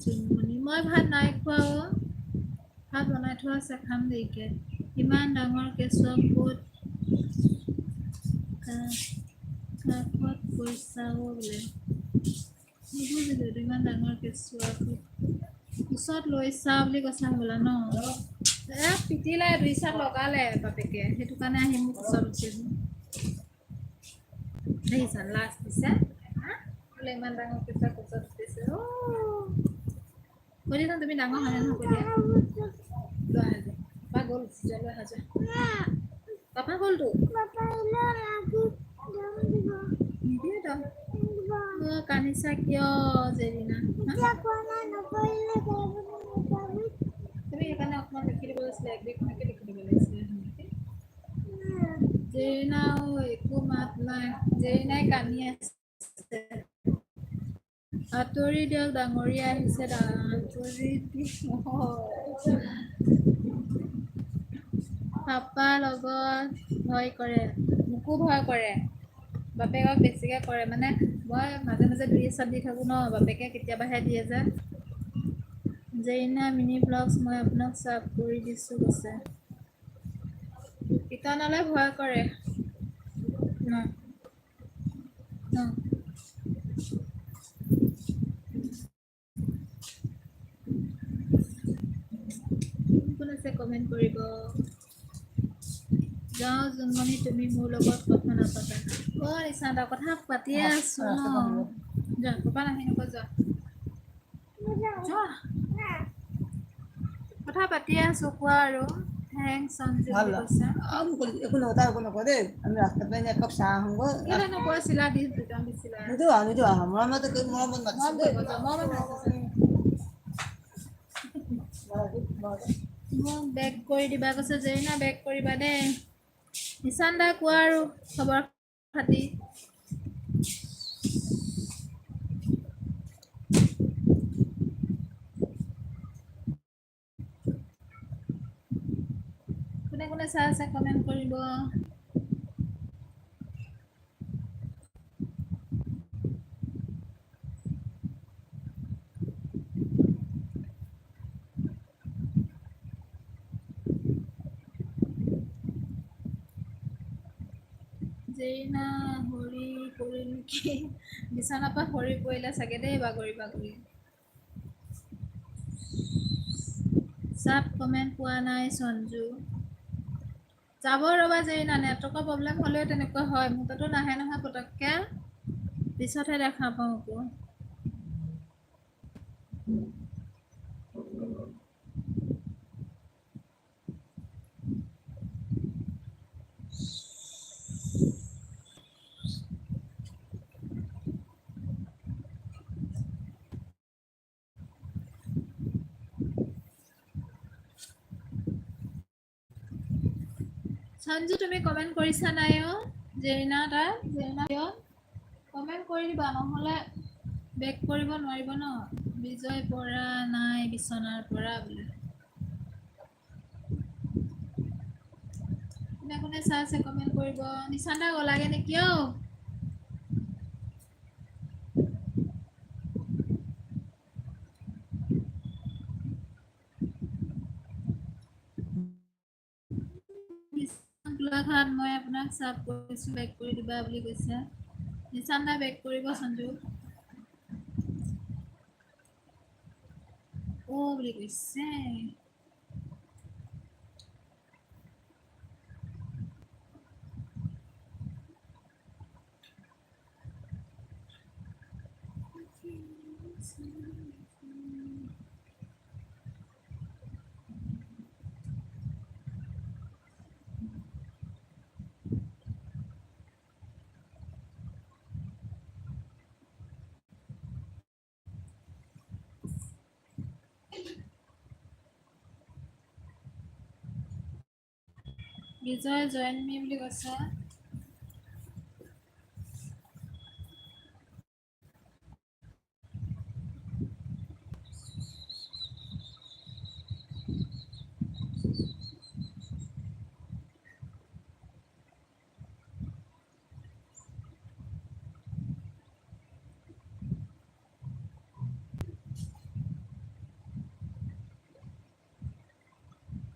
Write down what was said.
জোনমণি মই ভাত নাই খোৱা অ'। ভাত বনাই থোৱা আছে খাম দেৰিকে। ইমান ডাঙৰ কেঁচুৱা ক'ত কাষত পইচা বোলে নুবুজিলো ইমান ডাঙৰ কেঁচুৱা ওচৰত লৈছা বুলি কৈছা হ'বলা ন পিটিলে 2 চাত লগালে বাপেকে সেইটো কাৰণে আহি মোক ওচৰত উঠিছে দেখিছা লাজ দিছে বোলে ইমান ডাঙৰ কেঁচুৱা ওচৰত উঠিছে কৈ দিছা তুমি ডাঙৰ হয় নহয় কৈ দিয়া লৈ আহা যোৱা বা গ'ল লৈ আহা যোৱা পাপা গ'লতো নিদিয়ে তই কান্দিছা কিয় জেৰিনা তুমি সেইকাৰণে অকণমান লিখি দিব লাগিছিলে একদিনখনকে লিখি দিব লাগিছিলে জেৰিনা একো মাত নাই জেৰিনাই কান্দি আছে আঁতৰি দিয়ক ডাঙৰীয়া আহিছে আঁতৰি দিয়ক পাপাৰ লগত ভয় কৰে মোকো ভয় কৰে বাপেকক বেছিকে কৰে মানে মই মাজে মাজে 2 চাত দি থাকো ন বাপেকে কেতিয়াবাহে দিয়ে যে জেৰিনা মিনি ব্লগছ মই আপোনাক চাব কৰি দিছোঁ কৈছে কীৰ্তনলৈ ভয় কৰে ন ন কোন আছে কমেণ্ট কৰিব যাওঁ জোনমণি তুমি মোৰ লগত কথা নাপাতা নিচান্দা কথা পাতিয়ে আছো ন যোৱা পাপা নাহি নকয় যোৱা কথা পাতিয়ে আছো কোৱা আৰু থেংকছ সঞ্জীৱ বুলি কৈছে একো নকয় দেই আমি ৰাস্তাত পাই একাপ চাহ আহোঁগৈ কেলে নকৈছিলা দিছিলা নিদিওঁ আহা মৰমত মাতিছোঁ দেই মোক বেক কৰি দিবা কৈছে জেৰিনা বেক কৰিবা দেই নিচান দা কোৱা আৰু খবৰ খাতি কোনে কোনে চাই আছে কমেণ্ট কৰিব জেৰিনা হৰি পৰিল নেকি বিচনাৰ পৰা সৰি পৰিলে চাগে দেই বাগৰি চাব কমেণ্ট পোৱা নাই সঞ্জু যাব ৰ'বা জেৰিনা নেটৱৰ্কৰ প্ৰব্লেম হ'লেও তেনেকুৱা হয় মোৰ তাতো নাহে নহয় পতককে পিছতহে দেখা পাওঁ আকৌ সঞ্জু তুমি কমেণ্ট কৰিছা নাই জেৰিনা কমেণ্ট কৰি দিবা নহ'লে বেক কৰিব নোৱাৰিব ন বিজয় পৰা নাই বিচনাৰ পৰা বোলে কোনে কোনে চাই আছে কমেণ্ট কৰিব নিচান্দা গ'লাগে নেকি গোলাঘাট মই আপোনাক চাব কৰিছোঁ বেক কৰি দিবা বুলি কৈছে নিচান্দা বেক কৰিব সঞ্জু বুলি কৈছে বিজয় জইন মি বুলি কৈছে